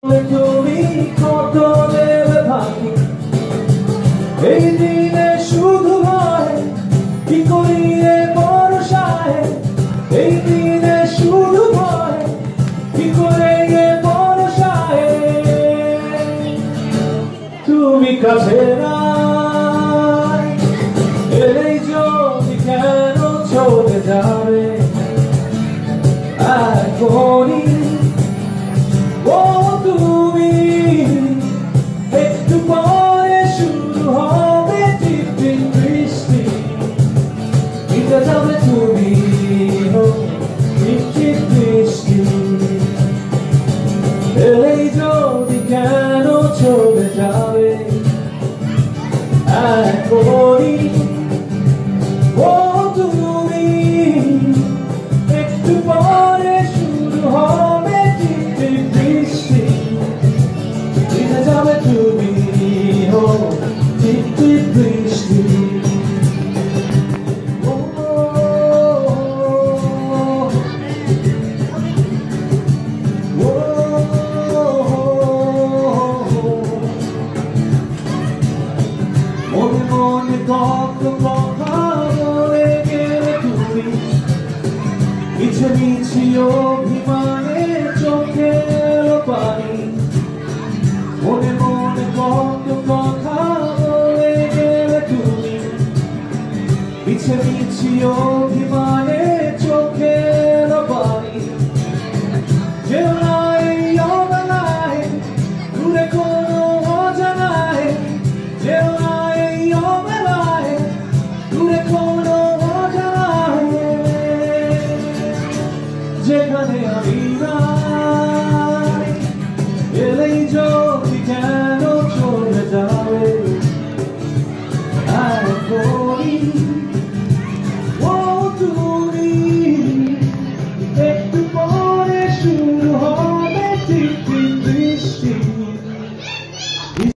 তুমি কত দেবে ফাঁকি এই দিনে শুধু ভয় কি করিয়ে ভরসায় এই দিনে শুধু ভয় কি করে ভরসায় তুমি কাছে নাই এই যদি কেন চলে যাবে এখনই এই যদি কেন চলে যাবে এখনই ও তুমি একটু পরে শুরু হবে টিপটিপ বৃষ্টি ভিজে যাবে তুমি ও টিপটিপ বৃষ্টি কত কথা বলে গেলে তুমি মিছে মিছি অভিমানে চোখে এলো পানি মনে মনে কত কথা বলে গেলে তুমি মিছে মিছি অভিমানে চোখে এলো পানি যেও না এই অবেলায় দূরে কোনো অজানায় যেও না যেখানে আমি নাই এলেই